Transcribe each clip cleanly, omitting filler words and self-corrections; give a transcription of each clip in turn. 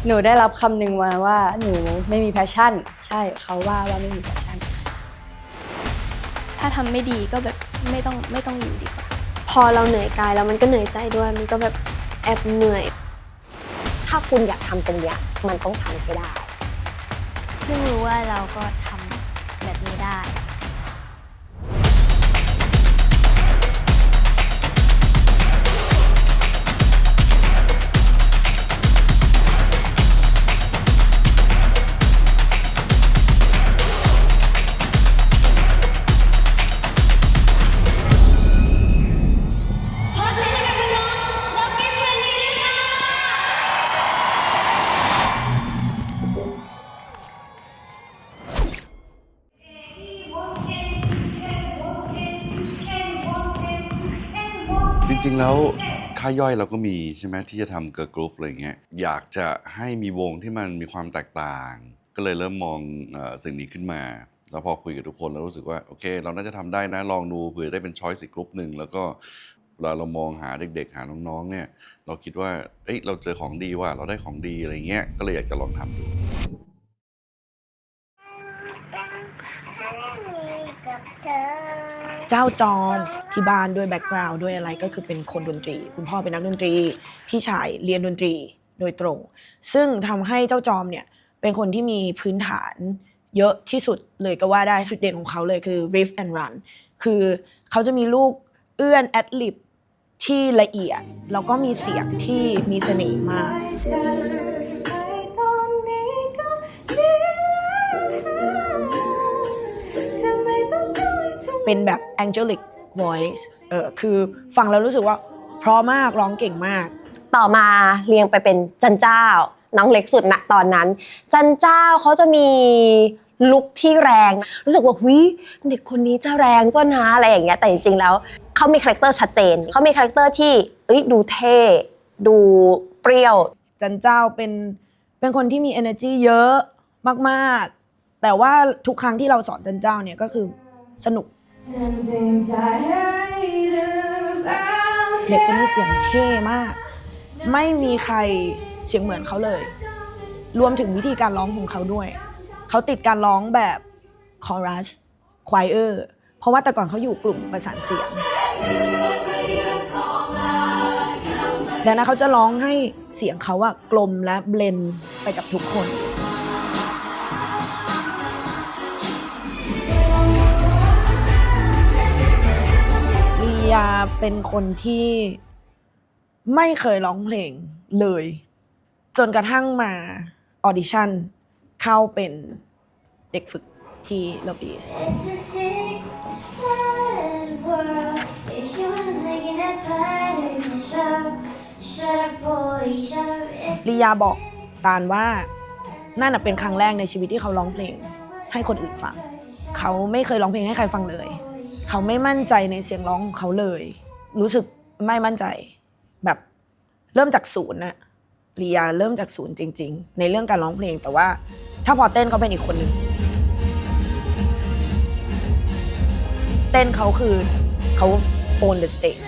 หนูได้รับคำหนึ่งมาว่าหนูไม่มีแพชชั่นใช่เขาว่าไม่มีแพชชั่นถ้าทำไม่ดีก็แบบไม่ต้องอยู่ดีกว่าพอเราเหนื่อยกายแล้วมันก็เหนื่อยใจด้วยมันก็แบบแอบเหนื่อยถ้าคุณอยากทำตรงเนี้ยมันต้องทำให้ได้เพิ่งรู้ว่าเราก็ทำแบบนี้ได้จริงๆแล้วค่ายย่อยเราก็มีใช่ไหมที่จะทำเกิร์ลกรุ๊ปอะไรเงี้ยอยากจะให้มีวงที่มันมีความแตกต่างก็เลยเริ่มมองสิ่งนี้ขึ้นมาแล้วพอคุยกับทุกคนแล้วรู้สึกว่าโอเคเราน่าจะทำได้นะลองดูเผื่อได้เป็นช้อยส์อีกกรุ๊ปหนึ่งแล้วก็เวลาเรามองหาเด็กๆหาน้องๆเนี่ยเราคิดว่าเอ้ยเราเจอของดีว่ะเราได้ของดีอะไรเงี้ยก็เลยอยากจะลองทำดูเจ้าจอมที่บ้านด้วยแบ็กกราวด์ด้วยอะไรก็คือเป็นคนดนตรีคุณพ่อเป็นนักดนตรีพี่ชายเรียนดนตรีโดยตรงซึ่งทำให้เจ้าจอมเนี่ยเป็นคนที่มีพื้นฐานเยอะที่สุดเลยก็ว่าได้จุดเด่นของเขาเลยคือ riff and run คือเขาจะมีลูกเอื้อนแอดลิบที่ละเอียดแล้วก็มีเสียงที่มีเสน่ห์มากเป็นแบบ angelic voice คือฟังแล้วรู้สึกว่าเพราะมากร้องเก่งมากต่อมาเรียงไปเป็นจันเจ้าน้องเล็กสุดณตอนนั้นจันเจ้าเขาจะมีลุคที่แรงรู้สึกว่าหุยเด็กคนนี้จะแรงป่ะนะอะไรอย่างเงี้ยแต่จริงๆแล้วเขามีคาแรคเตอร์ชัดเจนเขามีคาแรคเตอร์ที่ดูเท่ดูเปรี้ยวจันเจ้าเป็นคนที่มี energy เยอะมากๆแต่ว่าทุกครั้งที่เราสอนจันเจ้าเนี่ยก็คือสนุกเด็กคนนี้เสียงเท่มากไม่มีใครเสียงเหมือนเขาเลยรวมถึงวิธีการร้องของเขาด้วยเขาติดการร้องแบบคอรัสควายเออร์เพราะว่าแต่ก่อนเขาอยู่กลุ่มประสานเสียงดังนั้นเขาจะร้องให้เสียงเขาอะกลมและเบลนด์ไปกับทุกคนลียาเป็นคนที่ไม่เคยร้องเพลงเลยจนกระทั่งมาออดิชั่นเข้าเป็นเด็กฝึกที่โลบีสลียาบอกตาลว่านั่นเป็นครั้งแรกในชีวิตที่เขาร้องเพลงให้คนอื่นฟังเขาไม่เคยร้องเพลงให้ใครฟังเลยเขาไม่มั่นใจในเสียงร้องของเขาเลยรู้สึกไม่มั่นใจแบบเริ่มจากศูนย์นะลียาเริ่มจากศูนย์จริงๆในเรื่องการร้องเพลงแต่ว่าถ้าพอเต้นเขาเป็นอีกคนหนึ่งเต้นเขาคือเขา own the stage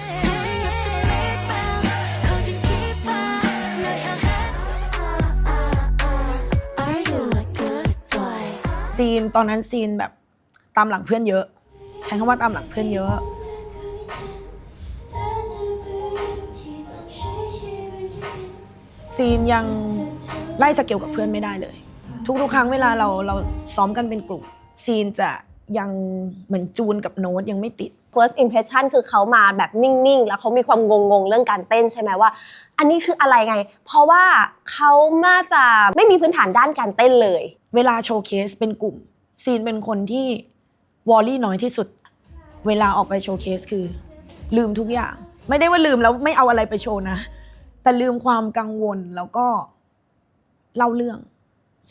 ซีนตอนนั้นซีนแบบตามหลังเพื่อนเยอะใช้คำว่าตามหลังเพื่อนเยอะซีนยังไล่สเกลกับเพื่อนไม่ได้เลยทุกครั้งเวลาเราซ้อมกันเป็นกลุ่มซีนจะยังเหมือนจูนกับโน้ตยังไม่ติด first impression คือเขามาแบบนิ่งๆแล้วเขามีความงงเรื่องการเต้นใช่ไหมว่าอันนี้คืออะไรไงเพราะว่าเขาน่าจะไม่มีพื้นฐานด้านการเต้นเลยเวลาโชว์เคสเป็นกลุ่มซีนเป็นคนที่วอลลี่น้อยที่สุดเวลาออกไปโชว์เคสคือลืมทุกอย่างไม่ได้ว่าลืมแล้วไม่เอาอะไรไปโชว์นะแต่ลืมความกังวลแล้วก็เล่าเรื่อง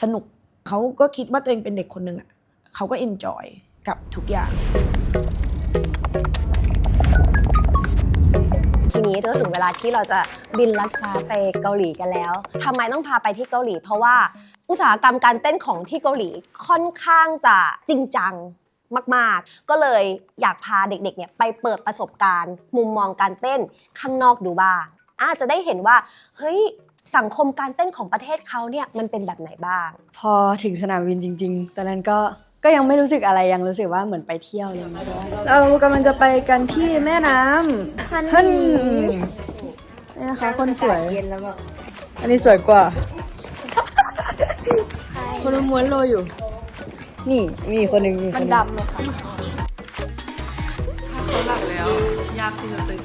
สนุกเขาก็คิดว่าตัวเองเป็นเด็กคนหนึ่งอ่ะเขาก็เอนจอยกับทุกอย่างทีนี้ก็ถึงเวลาที่เราจะบินลัดฟ้าไปเกาหลีกันแล้วทำไมต้องพาไปที่เกาหลีเพราะว่าอุตสาหกรรมการเต้นของที่เกาหลีค่อนข้างจะจริงจังมากๆก็เลยอยากพาเด็กๆเนี่ยไปเปิดประสบการณ์มุมมองการเต้นข้างนอกดูบ้าง อาจจะได้เห็นว่าเฮ้ยสังคมการเต้นของประเทศเขาเนี่ยมันเป็นแบบไหนบ้าง พอถึงสนามบินจริงๆตอนนั้นก็ยังไม่รู้สึกอะไรยังรู้สึกว่าเหมือนไปเที่ยวเลยเรากำลังจะไปกันที่แม่น้ำฮั่นนี่นะคะคนสวยอันนี้สวยกว่าคนม้วนโลอยู่นี่มีคนหนึ่งมันดำเลยค่ะเขาหลับแล้วยากที่จะตื่น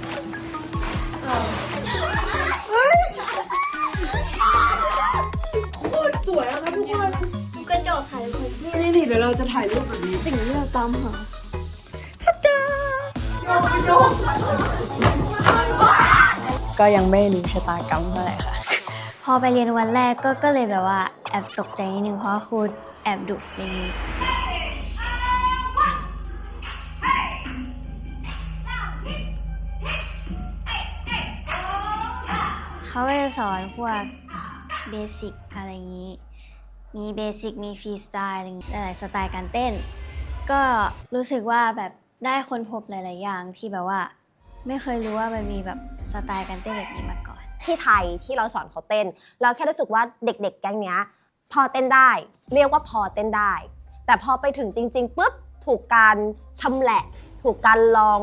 สวยอะค่ะทุกคน กระจกถ่ายรูป นี่เดี๋ยวเราจะถ่ายรูปแบบนี้สิ่งที่เราตามหาก็ยังไม่รู้ชะตากรรมเท่าไหร่ค่ะ พอไปเรียนวันแรกก็เลยแบบว่าแอบตกใจนิดนึงเพราะว่าครูแอบดุอะไรอย่างนี้เขาก็จะสอนพวกเบสิกอะไรอย่างนี้ มีเบสิก มีฟรีสไตล์อะไรหลายสไตล์การเต้น ก็รู้สึกว่าแบบได้ค้นพบหลาย ๆ อย่างที่แบบว่าไม่เคยรู้ว่ามันมีแบบสไตล์การเต้นแบบนี้มาก่อน ที่ไทยที่เราสอนเขาเต้นเราแค่รู้สึกว่าเด็กๆแก๊งเนี้ยพอเต้นได้เรียกว่าพอเต้นได้แต่พอไปถึงจริงๆปุ๊บถูกการชำแหละถูกการลอง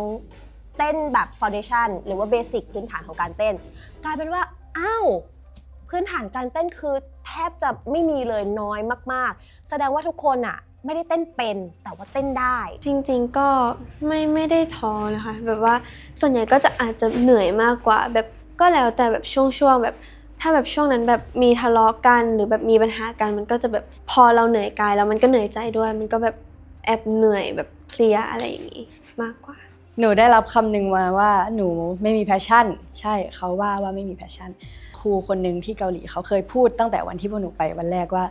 เต้นแบบฟาวเดชั่นหรือว่าเบสิกพื้นฐานของการเต้นกลายเป็นว่าอ้าวพื้นฐานการเต้นคือแทบจะไม่มีเลยน้อยมากๆแสดงว่าทุกคนอะไม่ได้เต้นเป็นแต่ว่าเต้นได้ จริงๆก็ไม่ได้ท้อนะคะแบบว่าส่วนใหญ่ก็จะอาจจะเหนื่อยมากกว่าแบบก็แล้วแต่แบบช่วงแบบถ้าแบบช่วงนั้นแบบมีทะเลาะกันหรือแบบมีปัญหากันมันก็จะแบบพอเราเหนื่อยกายแล้วมันก็เหนื่อยใจด้วยมันก็แบบแอบเหนื่อยแบบเพลียอะไรอย่างนี้มากกว่า หนูได้รับคำหนึ่งมาว่าหนูไม่มีแพชชั่นใช่เขาว่าไม่มีแพชชั่นครูคนหนึ่งที่เกาหลีเขาเคยพูดตั้งแต่วันที่พวกหนูไปวันแรกว่า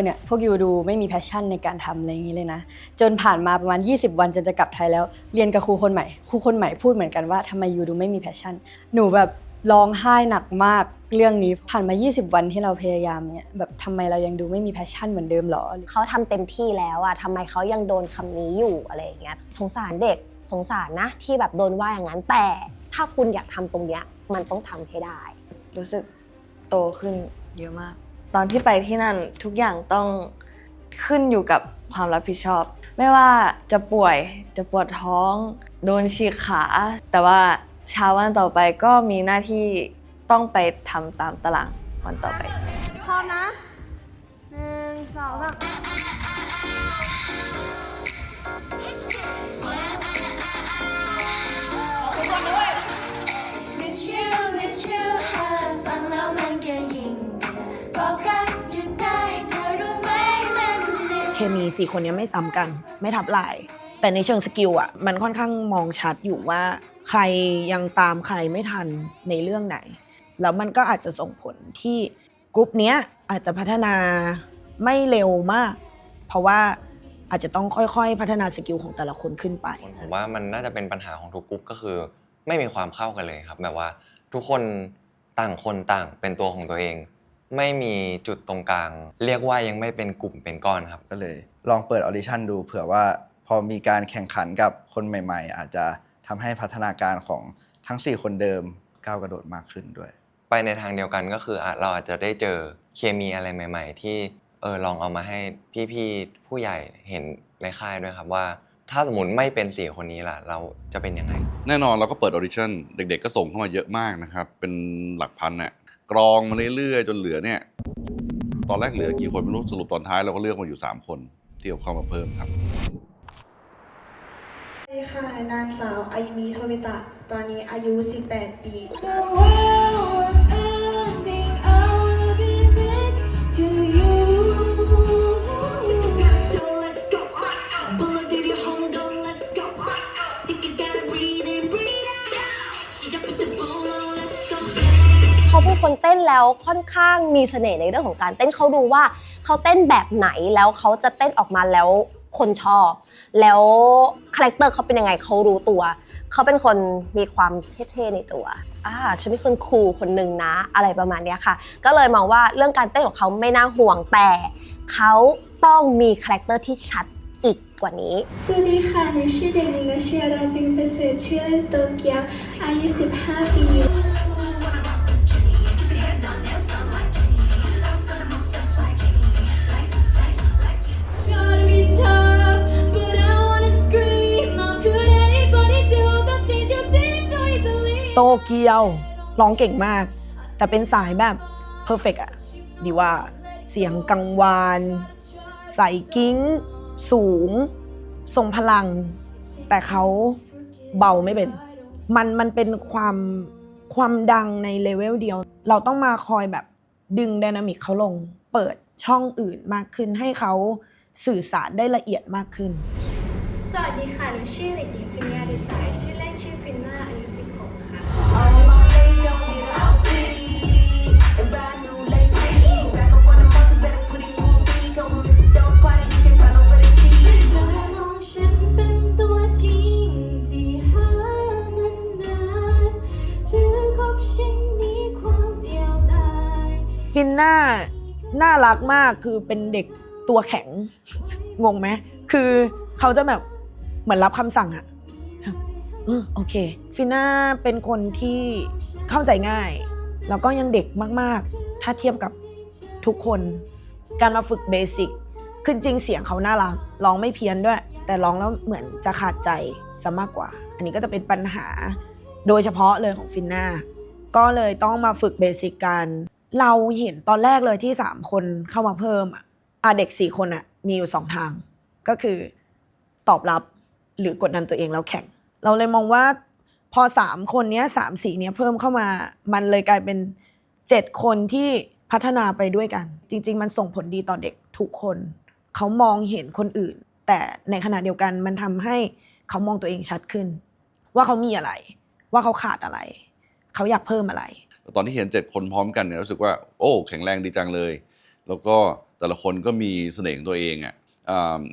เนี่ยพวกยูดูไม่มีแพชชั่นในการทำอะไรอย่างนี้เลยนะจนผ่านมาประมาณ20 วันจนจะกลับไทยแล้วเรียนกับครูคนใหม่พูดเหมือนกันว่าทำไมยูดูไม่มีแพชชั่นหนูแบบร้องไห้หนักมากเรื่องนี้ผ่านมา20 วันที่เราพยายามเนี่ยแบบทำไมเรายังดูไม่มีแพชชั่นเหมือนเดิมหรอเขาทำเต็มที่แล้วอะทำไมเขายังโดนคำนี้อยู่อะไรอย่างเงี้ยสงสารเด็กสงสารนะที่แบบโดนว่าอย่างนั้นแต่ถ้าคุณอยากทำตรงเนี้ยมันต้องทำให้ได้รู้สึกโตขึ้นเยอะมากตอนที่ไปที่นั่นทุกอย่างต้องขึ้นอยู่กับความรับผิดชอบไม่ว่าจะป่วยจะปวดท้องโดนฉีกขาแต่ว่าเช้าวันต่อไปก็มีหน้าที่ต้องไปทำตามตารางวันต่อไปพร้อมนะ1 2 3เคมี4คนนี้ไม่ซ้ำกันไม่ทับลายแต่ในเชิงสกิลอ่ะมันค่อนข้างมองชัดอยู่ว่าใครยังตามใครไม่ทันในเรื่องไหนแล้วมันก็อาจจะส่งผลที่กรุ๊ปเนี้ยอาจจะพัฒนาไม่เร็วมากเพราะว่าอาจจะต้องค่อยๆพัฒนาสกิลของแต่ละคนขึ้นไปผมว่ามันน่าจะเป็นปัญหาของทุกกรุ๊ปก็คือไม่มีความเข้ากันเลยครับแบบว่าทุกคนต่างคนต่างเป็นตัวของตัวเองไม่มีจุดตรงกลางเรียกว่ายังไม่เป็นกลุ่มเป็นก้อนครับก็เลยลองเปิดออดิชั่นดูเผื่อว่าพอมีการแข่งขันกับคนใหม่ๆอาจจะทำให้พัฒนาการของทั้ง4คนเดิมก้าวกระโดดมากขึ้นด้วยไปในทางเดียวกันก็คือเราอาจจะได้เจอเคมีอะไรใหม่ๆที่ลองเอามาให้พี่ๆผู้ใหญ่เห็นในค่ายด้วยครับว่าถ้าสมมติไม่เป็น4คนนี้ล่ะเราจะเป็นยังไงแน่นอนเราก็เปิดออดิชั่นเด็กๆก็ส่งเข้ามาเยอะมากนะครับเป็นหลักพันน่ะกรองมาเรื่อยๆจนเหลือเนี่ยตอนแรกเหลือกี่คนไม่รู้สรุปตอนท้ายเราก็เลือกมาอยู่3คนที่เข้ามาเพิ่มครับสวัสดีค่ะนางสาวอายุมิโทมิตะตอนนี้อายุ18 ปีเขาเป็นคนเต้นแล้วค่อนข้างมีเสน่ห์ในเรื่องของการเต้นเขาดูว่าเขาเต้นแบบไหนแล้วเขาจะเต้นออกมาแล้วคนชอบแล้วคาแรคเตอร์เขาเป็นยังไงเขารู้ตัวเขาเป็นคนมีความเท่ๆในตัวฉันเป็นคนคูลคนหนึ่งนะอะไรประมาณนี้ค่ะก็เลยมองว่าเรื่องการเต้นของเขาไม่น่าห่วงแต่เขาต้องมีคาแรคเตอร์ที่ชัดอีกกว่านี้สวัสดีค่ะหนูชื่อเด็กหญิงวชิรา ดึงประเสริฐชื่อเล่นโตเกียวอายุ15 ปี โตเกียวร้องเก่งมาก แต่เป็นสายแบบเพอร์เฟกอะดีว่าเสียงกังวานใส่กิ้งสูงทรงพลัง แต่เขาเบาไม่เป็นมันเป็นความดังในเลเวลเดียวเราต้องมาคอยแบบดึงไดนามิกเขาลงเปิดช่องอื่นมากขึ้นให้เขาสื่อสารได้ละเอียดมากขึ้น สวัสดีค่ะ หนูชื่อเด็กหญิงฟินยาดีไซน์ชื่อเล่นชื่อฟินนาอายุ 16 ค่ะ ฟินน่ารักมากคือเป็นเด็กตัวแข็ง งงไหมคือเขาจะแบบเหมือนรับคำสั่งอะโอเคฟินน่าเป็นคนที่เข้าใจง่ายแล้วก็ยังเด็กมากๆถ้าเทียบกับทุกคนการมาฝึกเบสิกคือจริงเสียงเขาน่ารักร้องไม่เพี้ยนด้วย แต่ร้องแล้วเหมือนจะขาดใจซะมากกว่าอันนี้ก็จะเป็นปัญหาโดยเฉพาะเลยของฟินน่าก็เลยต้องมาฝึกเบสิกกันเราเห็นตอนแรกเลยที่3คนเข้ามาเพิ่มเด็ก4คนมีอยู่2ทางก็คือตอบรับหรือกดดันตัวเองแล้วแข่งเราเลยมองว่าพอ3คนนี้3สีนี้เพิ่มเข้ามามันเลยกลายเป็น7คนที่พัฒนาไปด้วยกันจริงๆมันส่งผลดีต่อเด็กทุกคนเขามองเห็นคนอื่นแต่ในขณะเดียวกันมันทำให้เขามองตัวเองชัดขึ้นว่าเขามีอะไรว่าเขาขาดอะไรเขาอยากเพิ่มอะไรตอนที่เห็น7คนพร้อมกันเนี่ยรู้สึกว่าโอ้แข็งแรงดีจังเลยแล้วก็แต่ละคนก็มีเสน่ห์ของตัวเอง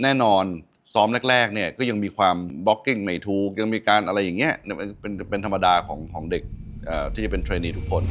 แน่นอนซ้อมแรกๆเนี่ยก็ยังมีความบล็อกกิ้งไม่ถูกยังมีการอะไรอย่างเงี้ยเป็นธรรมดาของเด็กที่จะเป็นเทรนนีทุกคน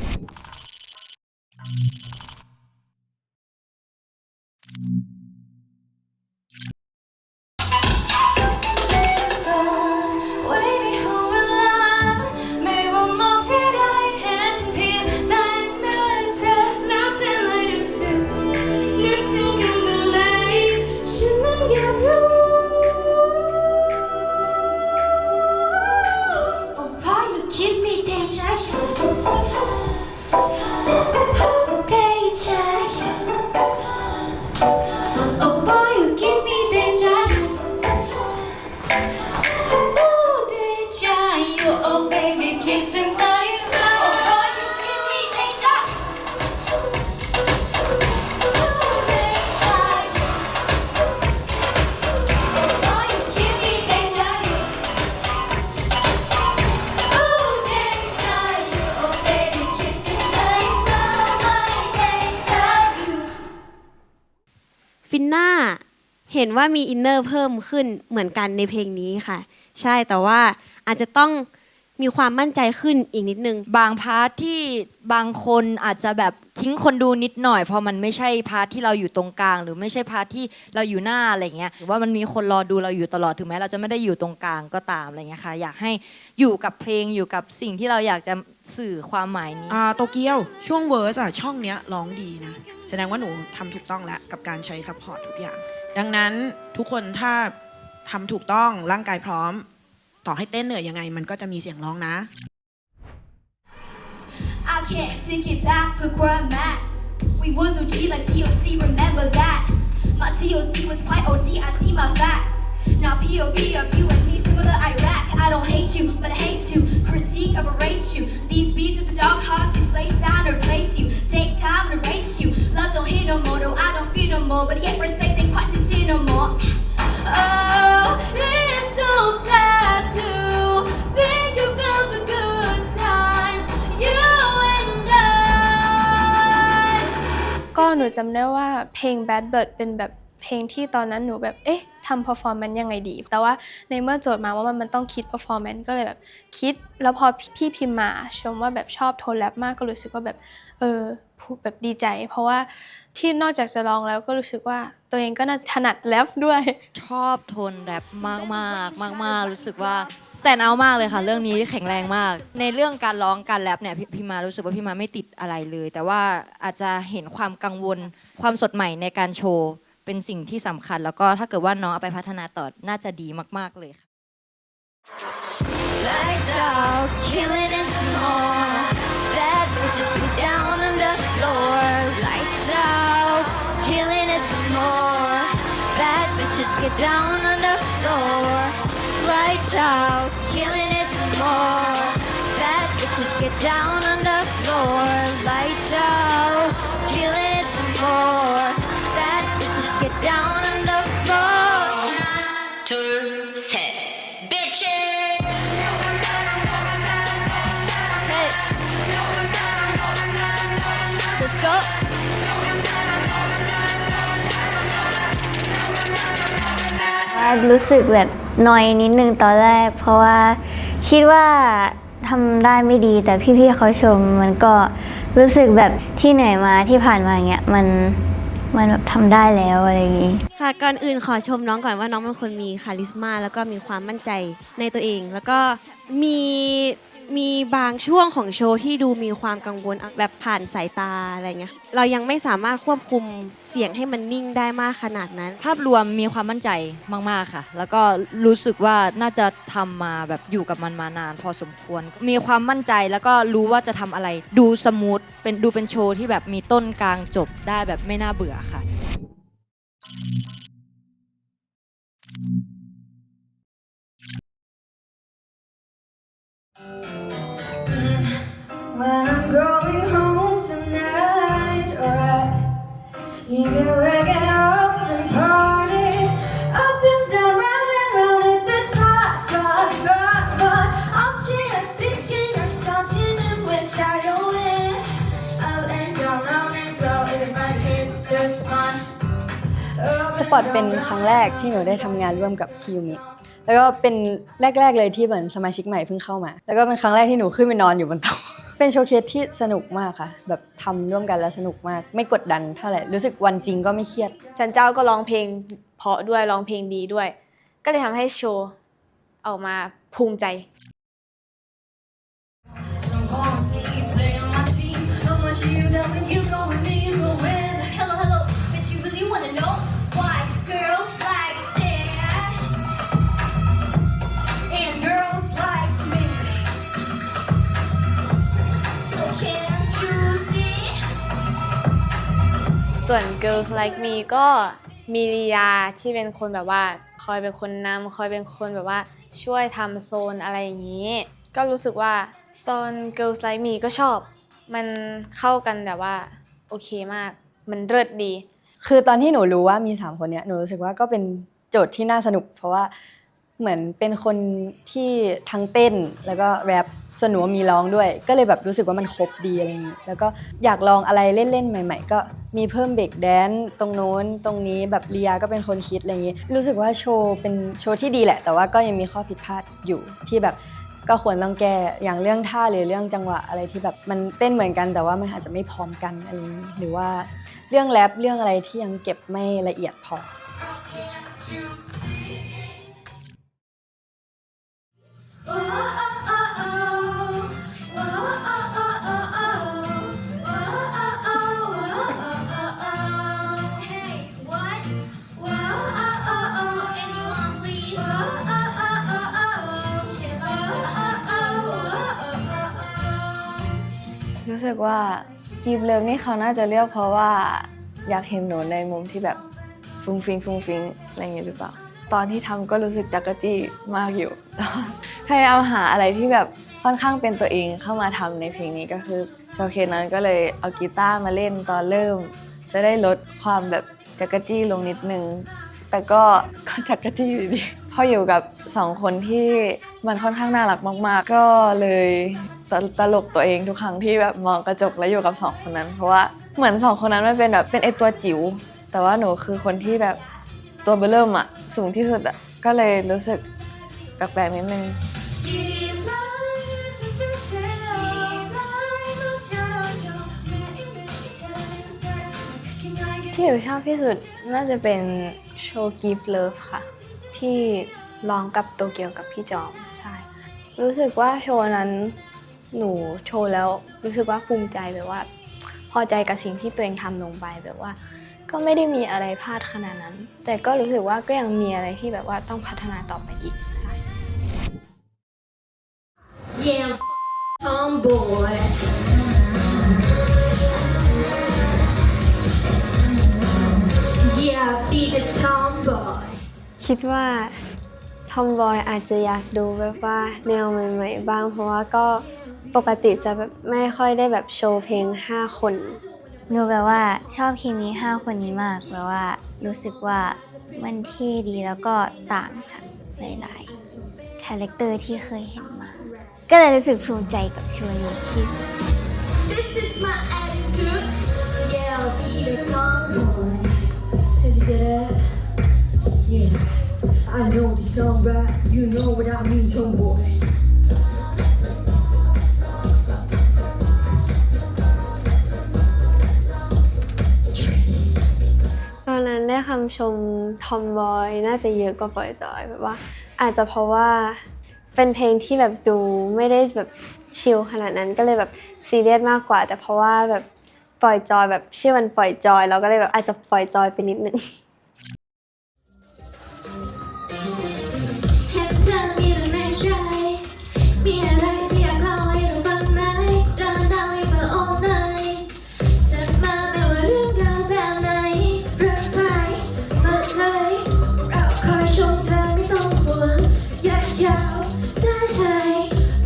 ฟินน่าเห็นว่ามีอินเนอร์เพิ่มขึ้นเหมือนกันในเพลงนี้ค่ะใช่แต่ว่าอาจจะต้องมีความมั่นใจขึ้นอีกนิดนึงบางพาร์ทที่บางคนอาจจะแบบทิ้งคนดูนิดหน่อยเพราะมันไม่ใช่พาร์ทที่เราอยู่ตรงกลางหรือไม่ใช่พาร์ทที่เราอยู่หน้าอะไรเงี้ยหรือว่ามันมีคนรอดูเราอยู่ตลอดถึงแม้เราจะไม่ได้อยู่ตรงกลางก็ตามอะไรเงี้ยค่ะอยากให้อยู่กับเพลงอยู่กับสิ่งที่เราอยากจะสื่อความหมายนี้โตเกียวช่วงเวอร์สช่องเนี้ยร้องดีนะแสดงว่าหนูทำถูกต้องแล้วกับการใช้ซัพพอร์ตทุกอย่างดังนั้นทุกคนถ้าทำถูกต้องร่างกายพร้อมต่อให้เต้นเหนื่อยยังไงมันก็จะมีเสียงร้องนะ I can't take it back, look where I'm at. We was OG like DOC, remember that. My TOC was quite OD, I see my facts. Now POV of you and me, similar Iraq. I don't hate you, but I hate to critique, overrate you. These beats of the dog hearts display sound, replace you. Take time to erase you. Love don't hit no more, no, I don't feel no more. But yet respect ain't quite sincere no more. Oh, it's so sad to think about the good times. You and I. ก็หนูจำได้ว่าเพลง Bad Blood เป็นแบบเพลงที่ตอนนั้นหนูแบบทำ performance ยังไงดีแต่ว่าในเมื่อโจทย์มาว่ามันต้องคิด performance ก็เลยแบบคิดแล้วพอพี่พิมพ์มาชมว่าแบบชอบโทนแรปมากก็รู้สึกว่าแบบแบบดีใจเพราะว่าที่นอกจากจะร้องแล้วก็รู้สึกว่าตัวเองก็น่าจะถนัดแรปด้วยชอบโทนแรปมากรู้สึกว่า stand out มากเลยค่ะเรื่องนี้แข็งแรงมากในเรื่องการร้องการแรปเนี่ยพี่มารู้สึกว่าพี่มาไม่ติดอะไรเลยแต่ว่าอาจจะเห็นความกังวลความสดใหม่ในการโชว์เป็นสิ่งที่สำคัญแล้วก็ถ้าเกิดว่าน้องเอาไปพัฒนาต่อน่าจะดีมากๆเลยค่ะ more. Bad bitches get down on the floor. Lights out, killing it some more. Bad bitches get down on the floor. Lights out, killing it some more. Bad bitches get down on the floor. Lights out, killing it some more. Bad bitches get down on the floor. 1, 2, 3, bitches. Hey, let's go. รู้สึกแบบนอยนิดนึงตอนแรกเพราะว่าคิดว่าทำได้ไม่ดีแต่พี่ๆเขาชมมันก็รู้สึกแบบที่เหนื่อยมาที่ผ่านมาอย่างเงี้ยมันแบบทำได้แล้วอะไรอย่างงี้ค่ะก่อนอื่นขอชมน้องก่อนว่าน้องเป็นคนมีคาลิสมาแล้วก็มีความมั่นใจในตัวเอง แล้วก็มีบางช่วงของโชว์ที่ดูมีความกังวลแบบผ่านสายตาอะไรเงี้ยเรายังไม่สามารถควบคุมเสียงให้มันนิ่งได้มากขนาดนั้นภาพรวมมีความมั่นใจมากๆค่ะแล้วก็รู้สึกว่าน่าจะทำมาแบบอยู่กับมันมานานพอสมควรมีความมั่นใจแล้วก็รู้ว่าจะทำอะไรดูสมูทเป็นโชว์ที่แบบมีต้นกลางจบได้แบบไม่น่าเบื่อค่ะ When I'm going home tonight, alright. You can wake it up and party up and down, round and round at this spot. I'm chilling, bitching, I'm charging in with shadow wind. Up and down, round and round, everybody hit the spot. สปอตเป็นครั้งแรกที่หนูได้ทำงานร่วมกับคิวมิแล้วก็เป็นแรกๆเลยที่เหมือนสมาชิกใหม่เพิ่งเข้ามาแล้วก็เป็นครั้งแรกที่หนูขึ้นไปนอนอยู่บนโต๊ะ เป็นโชว์เคสที่สนุกมากค่ะแบบทำร่วมกันแล้วสนุกมากไม่กดดันเท่าไหร่รู้สึกวันจริงก็ไม่เครียด จันเจ้าก็ร้องเพลงเพราะด้วยร้องเพลงดีด้วยก็เลยทำให้โชว์ออกมาภูมิใจ Hello, bitch, you really wanna know why girls like that and girls like me? Oh, can't you see? ส่วน Girls Like Me ก็มีลียาที่เป็นคนแบบว่าคอยเป็นคนนำคอยเป็นคนแบบว่าช่วยทำโซนอะไรอย่างนี้ก็รู้สึกว่าตอน Girls Like Me ก็ชอบมันเข้ากันแบบว่าโอเคมากมันเลิศดี คือตอนที่หนูรู้ว่ามี3คนเนี้ยหนูรู้สึกว่าก็เป็นโจทย์ที่น่าสนุกเพราะว่าเหมือนเป็นคนที่ทั้งเต้นแล้วก็แรปส่วนหนูมีร้องด้วยก็เลยแบบรู้สึกว่ามันครบดีอะไรอย่างนี้แล้วก็อยากลองอะไรเล่นๆใหม่ๆก็มีเพิ่มเบรกแดนซ์ตรงโน้นตรงนี้แบบเลียก็เป็นคนคิดอะไรอย่างนี้รู้สึกว่าโชว์เป็นโชว์ที่ดีแหละแต่ว่าก็ยังมีข้อผิดพลาดอยู่ที่แบบก็ควรต้องแก้อย่างเรื่องท่าหรือเรื่องจังหวะอะไรที่แบบมันเต้นเหมือนกันแต่ว่ามันอาจจะไม่พร้อมกันอะไรอย่างนี้หรือว่าเรื่องแรปเรื่องอะไรที่ยังเก็บไม่ละเอียดพอ Hey, what? Anyone, please? รู้สึกว่ากีบเลิฟนี่เขาน่าจะเลือกเพราะว่าอยากเห็นหนูในมุมที่แบบฟุ้งฟิ้งอะไรอย่างเงี้ยหรือเปล่าตอนที่ทำก็รู้สึกจักรจี้มากอยู่แต่ว่าพยายามหาอะไรที่แบบค่อนข้างเป็นตัวเองเข้ามาทำในเพลงนี้ก็คือโชว์เคสนั้นก็เลยเอากีตาร์มาเล่นตอนเริ่มจะได้ลดความแบบจักรจี้ลงนิดนึงแต่ก็จักรจี้อยู่ดีพออยู่กับ2คนที่มันค่อนข้างน่ารักมากๆก็เลยตลกตัวเองทุกครั้งที่แบบมองกระจกแล้วอยู่กับ2คนนั้นเพราะว่าเหมือน2คนนั้นมันเป็นแบบเป็นไอตัวจิ๋วแต่ว่าหนูคือคนที่แบบตัวเบอร์เริ่มอะสูงที่สุดอะก็เลยรู้สึกแปลกๆนิดนึงที่หนูชอบที่สุดน่าจะเป็นโชว์ Give Love ค่ะที่ร้องกับโตเกียวกับพี่จอมใช่รู้สึกว่าโชว์นั้นหนูโชว์แล้วรู้สึกว่าภูมิใจแบบว่าพอใจกับสิ่งที่ตัวเองทำลงไปแบบว่าก็ไม่ได้มีอะไรพลาดขนาดนั้นแต่ก็รู้สึกว่าก็ยังมีอะไรที่แบบว่าต้องพัฒนาต่อไปอีกใช่ Yeah, Tomboy Yeah be the tomboy คิดว่าทอมบอยอาจจะอยากดูแบบว่าแนวใหม่ๆบ้างเพราะว่าก็ปกติจะแบบไม่ค่อยได้แบบโชว์เพลง5 คน หนูแบบว่าชอบเคมี5 คนนี้มากแบบว่ารู้สึกว่ามันเท่ดีแล้วก็ต่างจากหลายๆคาแรคเตอร์ที่เคยเห็นมา ก็เลยรู้สึกภูมิใจกับโชว์นี้ที่สุด This is my attitude Yeah I'll be the tomboy Said you get it Yeah I know this song right You know what I mean tomboy ตอนนั้นได้คำชมทอมบอยน่าจะเยอะกว่าปล่อยจอยแบบว่าอาจจะเพราะว่าเป็นเพลงที่แบบดูไม่ได้แบบชิลขนาดนั้นก็เลยแบบซีเรียสมากกว่าแต่เพราะว่าแบบปล่อยจอยแบบชื่อมันปล่อยจอยเราก็เลยแบบอาจจะปล่อยจอยไปนิดนึง แค่เธอมีเรื่องในใจมีอะไรที่อยากเล่าให้เธอฟังไหมเรื่องราวให้เปิด all night จัดมาไม่ว่าเรื่องราวแบบไหนเรื่องไหนมาเลยเราคอยชมเธอไม่ต้องห่วงยาวๆได้เลย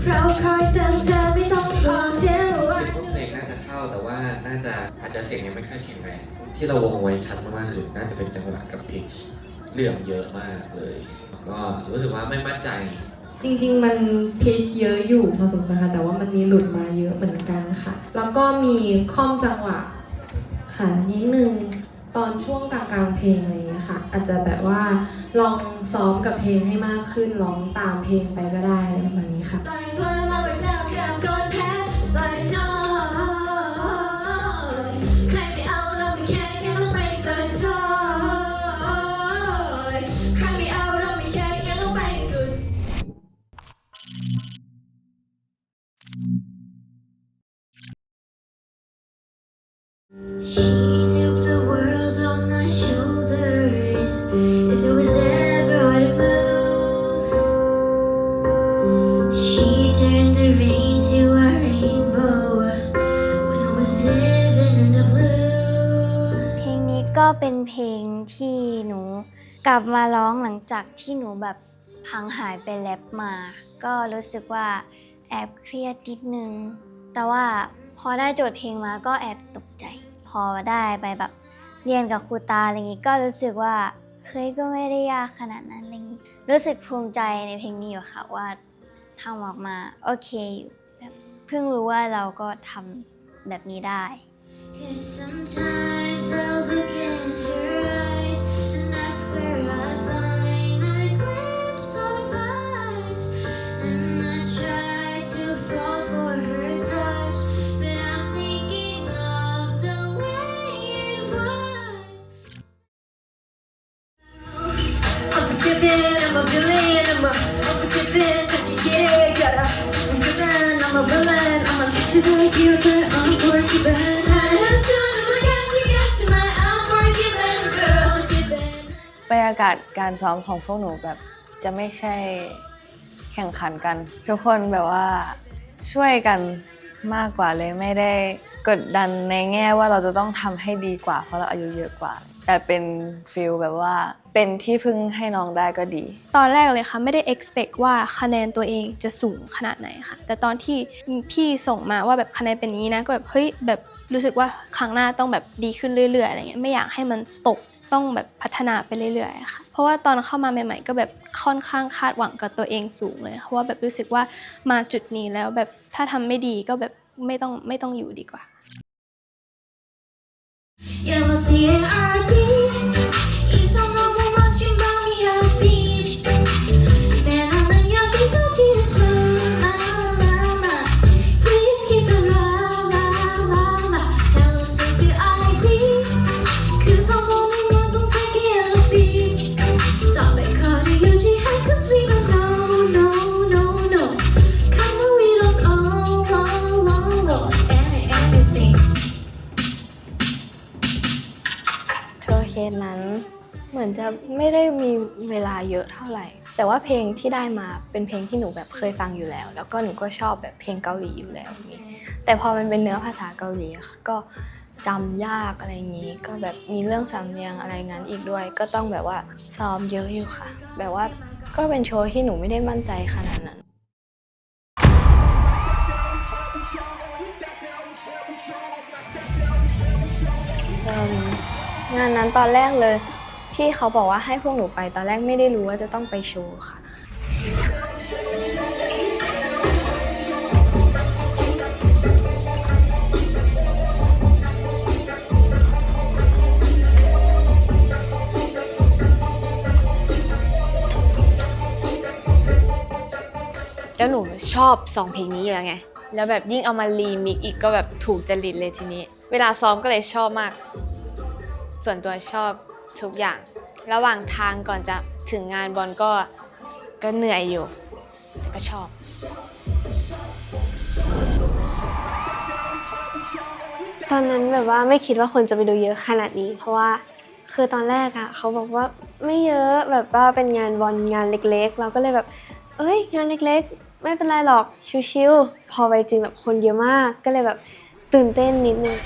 เราคอยเติมเธอไม่ต้องห่วงเจ้าวัน คิดว่าเพลงน่าจะเข้าแต่ว่าน่าจะอาจจะเสียงยังไม่ค่อยแข็งแรงที่เราวงไว้ชัดมากๆคือน่าจะเป็นจังหวะกับพิชเหลื่อมเยอะมากเลยก็รู้สึกว่าไม่มั่นใจ จริงๆมันพิชเยอะอยู่พอสมควรค่ะแต่ว่ามันมีหลุดมาเยอะเหมือนกันค่ะแล้วก็มีค่อมจังหวะค่ะนิดนึงตอนช่วงกลางๆเพลงอะไรอย่างเงี้ยค่ะอาจจะแบบว่าลองซ้อมกับเพลงให้มากขึ้นร้องตามเพลงไปก็ได้อะไรประมาณนี้ค่ะ ปล่อยเพลินมาปล่อยเจ้าข้ามก่อนแพ้ปล่อยจอยใครไม่เอาเราไม่แค่แค่ต้องไปสนใจใครไม่เอาเราไม่แค่แค่ต้องไปสุด She took the world on my shoulders if it was ever hard to move She turned the rain to a rainbow when it was living in the blue เพลงนี้ก็เป็นเพลงที่หนูกลับมาร้องหลังจากที่หนูแบบพังหายไปแรปมา ก็รู้สึกว่าแอบเครียดนิดนึง แต่ว่าพอได้โจทย์เพลงมาก็แอบตกใจ พอได้ไปแบบเรียนกับครูตาอะไรอย่างงี้ก็รู้สึกว่าเฮ้ยก็ไม่ได้ยากขนาดนั้นอะไรอย่างงี้รู้สึกภูมิใจในเพลงนี้อยู่ค่ะว่าทำออกมาโอเคอยู่แบบเพิ่งรู้ว่าเราก็ทำแบบนี้ได้ Cause sometimes I look in her eyes and that's where I find a glimpse of us and I try to fall for her touch but I'm thinking of the way it was I'm forgiven, I'm a villain, I'm forgiven, yeah, gotta I'm forgiven, I'm a villain, I'm a visual giver, I'm forgivenบรรยากาศการซ้อมของพวกหนูแบบจะไม่ใช่แข่งขันกัน ทุกคนแบบว่าช่วยกันมากกว่าเลยไม่ได้กดดันในแง่ว่าเราจะต้องทำให้ดีกว่าเพราะเราอายุเยอะกว่า แต่เป็นฟีลแบบว่าเป็นที่พึ่งให้น้องได้ก็ดี ตอนแรกเลยค่ะไม่ได้ expect ว่าคะแนนตัวเองจะสูงขนาดไหนค่ะแต่ตอนที่พี่ส่งมาว่าแบบคะแนนเป็นอย่างนี้นะก็แบบเฮ้ยแบบรู้สึกว่าครั้งหน้าต้องแบบดีขึ้นเรื่อยๆอะไรเงี้ยไม่อยากให้มันตกต้องแบบพัฒนาไปเรื่อยๆค่ะเพราะว่าตอนเข้ามาใหม่ๆก็แบบค่อนข้างคาดหวังกับตัวเองสูงเลยเพราะว่าแบบรู้สึกว่ามาจุดนี้แล้วแบบถ้าทำไม่ดีก็แบบไม่ต้องอยู่ดีกว่า Yeah, we'll see it already. It's all over watching mommy heartbeat. Man, I'm in your big just mama. Please keep the love. Hello, stupid ID. Cause I'm only one don't take it a beat. Stop it, cut it, you high cause we don't know. Come on, we don't know anything. โชว์เคสนั้นเหมือนจะไม่ได้มีเวลาเยอะเท่าไหร่ แต่ว่าเพลงที่ได้มาเป็นเพลงที่หนูแบบเคยฟังอยู่แล้วแล้วก็หนูก็ชอบแบบเพลงเกาหลีอยู่แล้วอย่างนี้แต่พอมันเป็นเนื้อภาษาเกาหลีค่ะก็จำยากอะไรอย่างนี้ก็แบบมีเรื่องสำเนียงอะไรงั้นอีกด้วยก็ต้องแบบว่าซ้อมเยอะอยู่ค่ะแบบว่าก็เป็นโชว์ที่หนูไม่ได้มั่นใจขนาดนั้นงานนั้นตอนแรกเลยที่เขาบอกว่าให้พวกหนูไปตอนแรกไม่ได้รู้ว่าจะต้องไปโชว์ค่ะแล้วหนูชอบ2เพลงนี้อยู่แล้วไงแล้วแบบยิ่งเอามารีมิกซ์อีกก็แบบถูกจริตเลยทีนี้เวลาซ้อมก็เลยชอบมากส่วนตัวชอบทุกอย่างระหว่างทางก่อนจะถึงงานบอลก็เหนื่อยอยู่แต่ก็ชอบตอนนั้นแบบว่าไม่คิดว่าคนจะไปดูเยอะขนาดนี้เพราะว่าคือตอนแรกอะเขาบอกว่าไม่เยอะแบบว่าเป็นงานบอลงานเล็กๆเราก็เลยแบบเอ้ยงานเล็กๆไม่เป็นไรหรอกชิวๆพอไปจริงแบบคนเยอะมากก็เลยแบบตื่นเต้นนิดนึง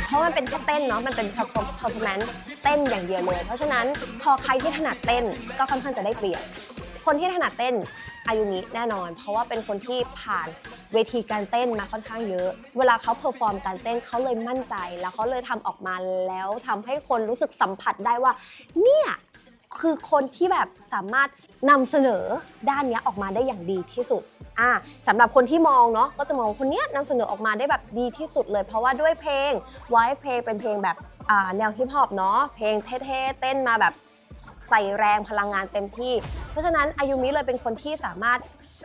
เพราะมันเป็นแค่เต้นเนาะมันเป็น performance เต้นอย่างเดียวเลยเพราะฉะนั้นพอใครที่ถนัดเต้นก็ค่อนข้างจะได้เปรียบคนที่ถนัดเต้นอายุนี้แน่นอนเพราะว่าเป็นคนที่ผ่านเวทีการเต้นมาค่อนข้างเยอะเวลาเขาเพอร์ฟอร์มการเต้นเขาเลยมั่นใจแล้วเขาเลยทำออกมาแล้วทำให้คนรู้สึกสัมผัสได้ว่าเนี่ยคือคนที่แบบสามารถนำเสนอด้านนี้ออกมาได้อย่างดีที่สุดสำหรับคนที่มองเนาะก็จะมองคนนี้นำเสนอออกมาได้แบบดีที่สุดเลยเพราะว่าด้วยเพลงไว้เพลงเป็นเพลงแบบแนวฮิปฮอปเนาะเพลงเท่ๆเต้นมาแบบใส่แรงพลังงานเต็มที่เพราะฉะนั้นอายุมิเลยเป็นคนที่สามารถ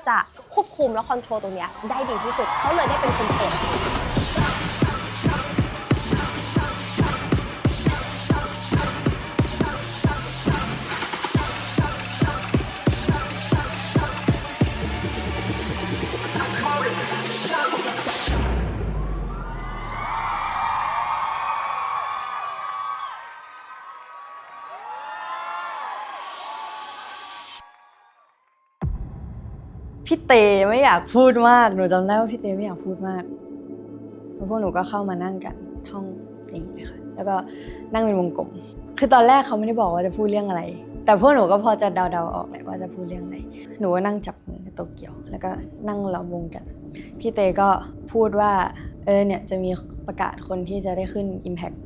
จะควบคุมและคอนโทรลตรงนี้ได้ดีที่สุดเขาเลยได้เป็นคนเปิดพี่เตไม่อยากพูดมากหนูจำได้ว่าพี่เตไม่อยากพูดมากแล้วพวกหนูก็เข้ามานั่งกันท่องอย่างนี้ค่ะแล้วก็นั่งเป็นวงกลมคือตอนแรกเขาไม่ได้บอกว่าจะพูดเรื่องอะไรแต่พวกหนูก็พอจะเดาๆออกแหละว่าจะพูดเรื่องอะไรหนูก็นั่งจับมือโตเกียวแล้วก็นั่งล้อมวงกันพี่เตก็พูดว่าเนี่ยจะมีประกาศคนที่จะได้ขึ้น Impact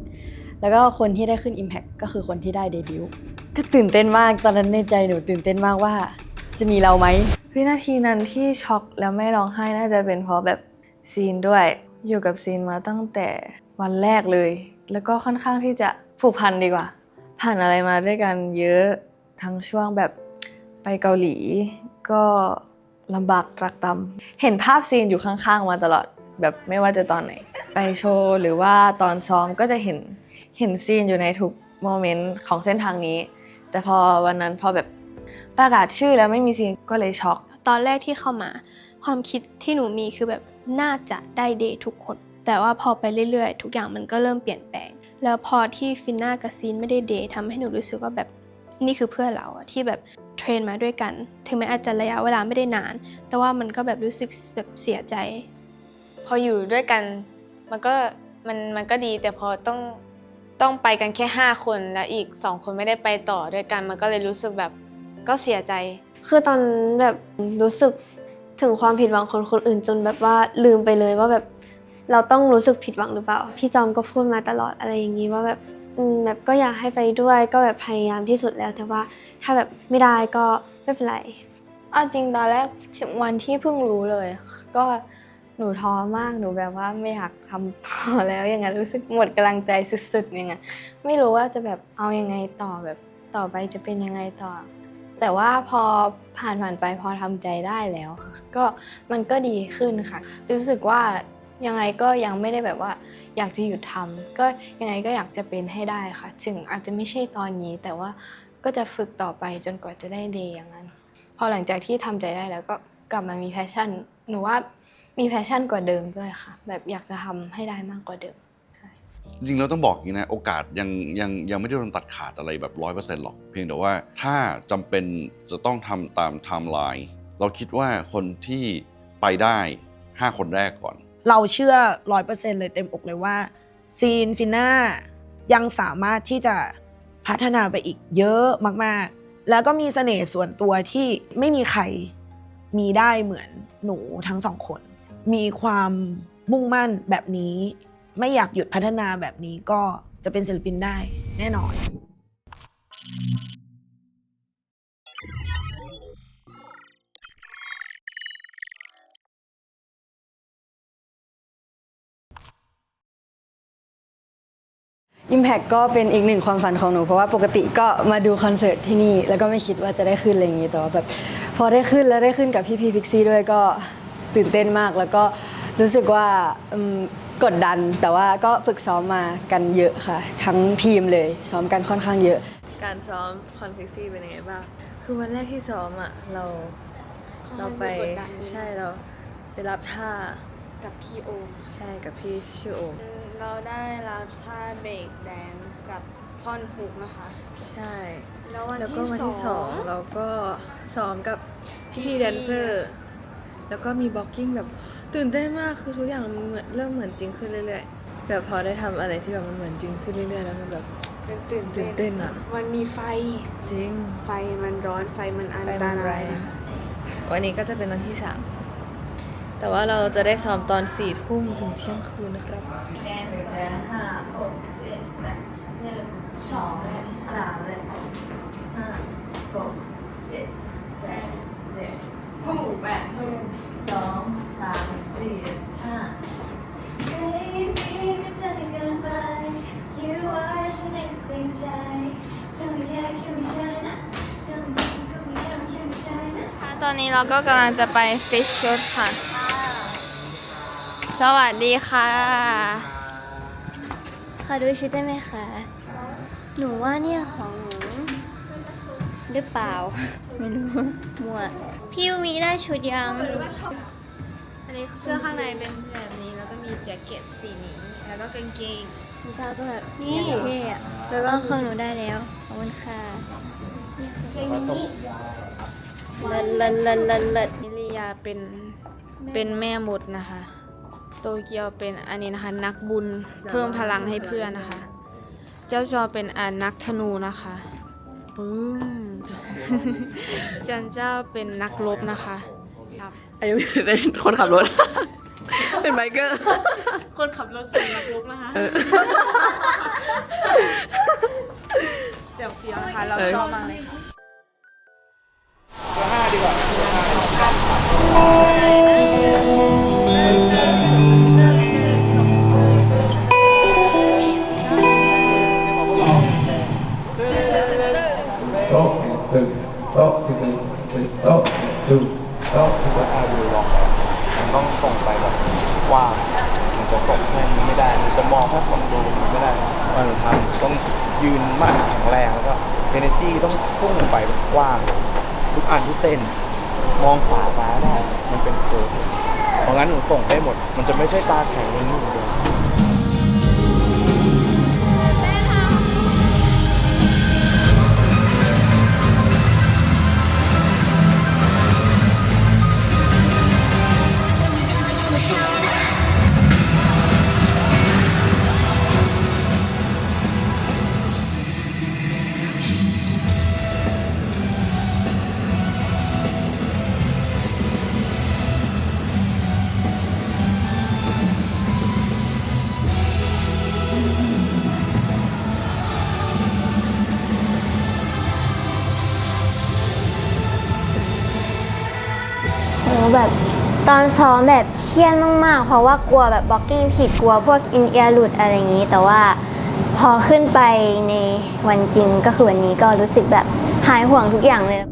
แล้วก็คนที่ได้ขึ้น Impact ก็คือคนที่ได้เดบิวต์ก็ตื่นเต้นมากตอนนั้นในใจหนูตื่นเต้นมากว่าจะมีเราไหมวินาทีนั้นที่ช็อกแล้วไม่ร้องไห้น่าจะเป็นเพราะแบบซีนด้วยอยู่กับซีนมาตั้งแต่วันแรกเลยแล้วก็ค่อนข้างที่จะผูกพันดีกว่าผ่านอะไรมาด้วยกันเยอะทั้งช่วงแบบไปเกาหลีก็ลำบากตรากตรำเห็นภาพซีนอยู่ข้างๆมาตลอดแบบไม่ว่าจะตอนไหนไปโชว์หรือว่าตอนซ้อมก็จะเห็นซีนอยู่ในทุกโมเมนต์ของเส้นทางนี้แต่พอวันนั้นพอแบบประกาศชื่อแล้วไม่มีซีนก็เลยช็อกตอนแรกที่เข้ามาความคิดที่หนูมีคือแบบน่าจะได้เดททุกคนแต่ว่าพอไปเรื่อยๆทุกอย่างมันก็เริ่มเปลี่ยนแปลงแล้วพอที่ฟินน่ากับซีนไม่ได้เดททำให้หนูรู้สึกว่าแบบนี่คือเพื่อนเราอะที่แบบเทรนมาด้วยกันถึงแม้อาจจะระยะเวลาไม่ได้นานแต่ว่ามันก็แบบรู้สึกแบบเสียใจพออยู่ด้วยกันมันก็ดีแต่พอต้องไปกันแค่5คนแล้วอีก2คนไม่ได้ไปต่อด้วยกันมันก็เลยรู้สึกแบบก็เสียใจคือตอนแบบรู้สึกถึงความผิดหวังของคนอื่นจนแบบว่าลืมไปเลยว่าแบบเราต้องรู้สึกผิดหวังหรือเปล่าพี่จอมก็พูดมาตลอดอะไรอย่างนี้ว่าแบบแบบก็อยากให้ไปด้วยก็แบบพยายามที่สุดแล้วแต่ว่าถ้าแบบไม่ได้ก็ไม่เป็นไรเอาจริงตอนแรกวันที่เพิ่งรู้เลยก็หนูท้อมากหนูแบบว่าไม่อยากทำต่อแล้วอย่างนั้นรู้สึกหมดกำลังใจสุดๆอย่างเงี้ยไม่รู้ว่าจะแบบเอายังไงต่อแบบต่อไปจะเป็นยังไงต่อแต่ว่าพอผ่านไปพอทำใจได้แล้วก็มันก็ดีขึ้นค่ะรู้สึกว่ายังไงก็ยังไม่ได้แบบว่าอยากจะหยุดทำก็ยังไงก็อยากจะเป็นให้ได้ค่ะถึงอาจจะไม่ใช่ตอนนี้แต่ว่าก็จะฝึกต่อไปจนกว่าจะได้ดีอย่างนั้นพอหลังจากที่ทำใจได้แล้วก็กลับมามีแพชชั่นหนูว่ามีแพชชั่นกว่าเดิมด้วยค่ะแบบอยากจะทำให้ได้มากกว่าเดิม จริงๆเราต้องบอกอย่างนี้นะโอกาสยังไม่ได้โดนตัดขาดอะไรแบบ 100% หรอกเพียงแต่ว่าถ้าจำเป็นจะต้องทำตามไทม์ไลน์เราคิดว่าคนที่ไปได้5 คนแรกก่อนเราเชื่อ 100% เลยเต็มอกเลยว่าซีนฟิน่ายังสามารถที่จะพัฒนาไปอีกเยอะมากๆแล้วก็มีเสน่ห์ส่วนตัวที่ไม่มีใครมีได้เหมือนหนูทั้ง2 คนมีความมุ่งมั่นแบบนี้ไม่อยากหยุดพัฒนาแบบนี้ก็จะเป็นศิลปินได้แน่นอน Impact ก็เป็นอีกหนึ่งความฝันของหนูเพราะว่าปกติก็มาดูคอนเสิร์ตที่นี่แล้วก็ไม่คิดว่าจะได้ขึ้นอะไรอย่างนี้แต่ว่าแบบพอได้ขึ้นแล้วได้ขึ้นกับพี่พิกซี่ด้วยก็ตื่นเต้นมากแล้วก็รู้สึกว่ากดดันแต่ว่าก็ฝึกซ้อมมากันเยอะค่ะทั้งทีมเลยซ้อมกันค่อนข้างเยอะการซ้อมคอนเฟกซี่เป็นยังไงบ้างคือวันแรกที่ซ้อมอ่ะเราไปใช่เราไปรับท่ากับพี่โอมใช่กับพี่ชื่อโอมเราได้รับท่าเบรกแดนซ์กับท่อนฮุกนะคะใช่แล้ววัน ก็วันที่สองเราก็ซ้อมกับพี่แดนเซอร์แล้วก็มีบล็อกกิ้งแบบตื่นเต้นมากคือทุกอย่างมันเริ่มเหมือนจริงขึ้นเรื่อยๆแบบพอได้ทำอะไรที่แบบมันเหมือนจริงขึ้นเรื่อยๆแล้วมันแบบตื่นเต้นอ่ะมันมีไฟจริงไฟมันร้อนไฟมันอันตรายนะคะวันนี้ก็จะเป็นวันที่3แต่ว่าเราจะได้ซ้อมตอน4 ทุ่มถึงเที่ยงคืนนะครับแดนซ์5 6 7 8 1 2 3 5 6 7 8 7ผู้8 1 2 3 4 5ไม่ได้มีกับเธอเกินไปคิดว่าฉันเองเกรงใจเธอไม่แย่แค่ไม่ใช่นะเธอไม่ก็ไม่แย่ไม่ใช่ไม่ใช่นะตอนนี้เราก็กำลังจะไปฟิชชุดค่ะสวัสดีค่ะขอดูชุดได้ไหมคะ หนูว่าเนี่ยของหนูหรือเปล่า ไม่รู้ มั่ว พี่ยูมีได้ชุดยัง อันนี้เสื้อข้างในเป็นแบบนี้แล้วก็มีแจ็คเก็ตสีนี้แล้วก็กางเกงรองเท้าก็แบบนี่เท่อะแล้วก็ของหนูได้แล้ว ขอบคุณค่ะเพลงนี้เลิศนิริยาเป็นแม่มดนะคะโตเกียวเป็นอันนี้นะคะนักบุญเพิ่มพลังให้เพื่อนนะคะ เจ้าจอเป็นนักธนูนะคะปึ้งจันเจ้าเป็นนักรบนะคะอายุเป็นคนขับรถ เป็นไบเกอร์ คนขับรถส่งนักรบนะคะเดี๋ยวเฟี้ยวนะคะเราชอบมากเลย5 ดีกว่าโต๊ะตึงโต๊ะตึงโต๊ะตึงโต๊ะตึงดูลองมันต้องส่งไปแบบกว้างมันจะส่งแค่นี้ไม่ได้มันจะมองแค่2 ดูมันไม่ได้มันทำต้องยืนมั่นแข็งแรงแล้วก็ energy ต้องพุ่งไปกว้างทุกอันที่เต้นมองขวาซ้ายได้มันเป็นโค้ดเพราะงั้นหนูส่งได้หมดมันจะไม่ใช่ตาแข็งอย่างนี้เดียว แบบตอนซ้อมแบบเครียดมากๆเพราะว่ากลัวแบบบล็อกกิ้งผิดกลัวพวกอินเอียร์หลุดอะไรอย่างนี้แต่ว่าพอขึ้นไปในวันจริงก็คือวันนี้ก็รู้สึกแบบหายห่วงทุกอย่างเลย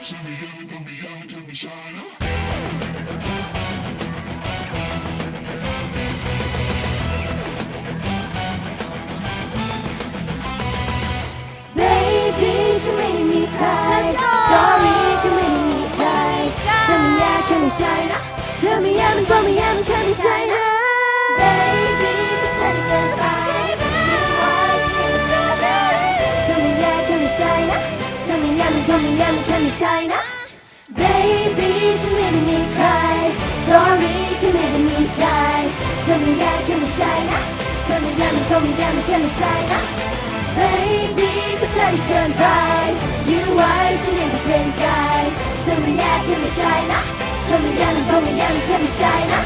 Baby ฉันไม่ได้มีใคร Sorry ก็ไม่ได้มีใจเธอไม่แย่แค่ไม่ใช่นะเธอไม่แย่มันก็ไม่แย่มันแค่ไม่ใช่นะ Baby ก็เธอได้เกินไปเธอไม่แย่แค่ไม่ใช่นะเธอไม่แย่มันก็ไม่แย่มันแค่ไม่ใช่นะ Baby ฉันไม่ได้มีใคร Sorry แค่ไม่ได้มีใจเธอไม่แย่แค่ไม่ใช่นะเธอไม่แย่มันก็ไม่แย่มันแค่ไม่ใช่นะ Baby ก็เธอได้เกินไปยื้อไว้ฉันยังไม่เกรงใจเธอไม่แย่แค่ไม่ใช่นะเธอไม่แย่มันก็ไม่แย่มันแค่ไม่ใช่นะ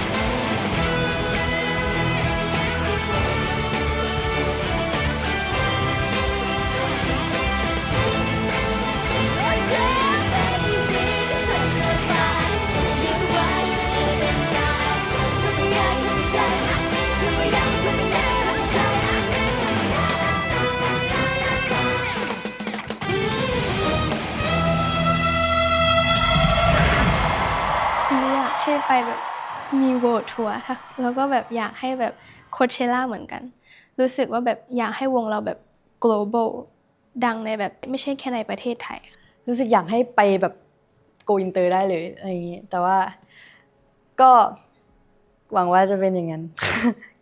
หนูอยากให้ไปแบบมีเวิลด์ทัวร์ค่ะแล้วก็แบบอยากให้แบบโคเชล่าเหมือนกัน รู้สึกว่าแบบอยากให้วงเราแบบ global ดังในแบบไม่ใช่แค่ในประเทศไทย รู้สึกอยากให้ไปแบบโกอินเตอร์ได้เลยอะไรอย่างงี้แต่ว่าก็หวังว่าจะเป็นอย่างนั้น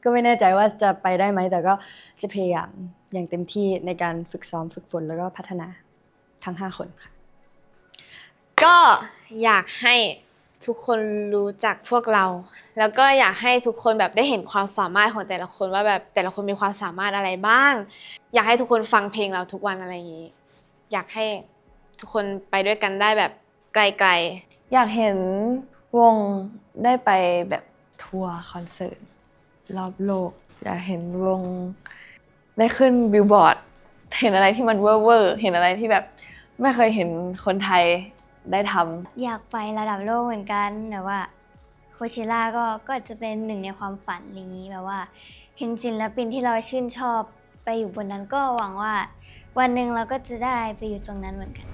ก็ไม่แน่ใจว่าจะไปได้ไหมแต่ก็จะพยายามอย่างเต็มที่ในการฝึกซ้อมฝึกฝนแล้วก็พัฒนาทั้ง5 คนค่ะ ก็อยากให้ทุกคนรู้จักพวกเรา แล้วก็อยากให้ทุกคนแบบได้เห็นความสามารถของแต่ละคนว่าแบบแต่ละคนมีความสามารถอะไรบ้าง อยากให้ทุกคนฟังเพลงเราทุกวันอะไรอย่างนี้ อยากให้ทุกคนไปด้วยกันได้แบบไกลๆ อยากเห็นวงได้ไปแบบทัวร์คอนเสิร์ตรอบโลก อยากเห็นวงได้ขึ้นบิลบอร์ดเห็นอะไรที่มันเวอร์เห็นอะไรที่แบบไม่เคยเห็นคนไทยได้ทำ อยากไประดับโลกเหมือนกันแต่ว่าโคเชล่าก็อาจจะเป็นหนึ่งในความฝันอย่างนี้แบบว่าเห็นศิลปินที่เราชื่นชอบไปอยู่บนนั้นก็หวังว่าวันหนึ่งเราก็จะได้ไปอยู่ตรงนั้นเหมือนกัน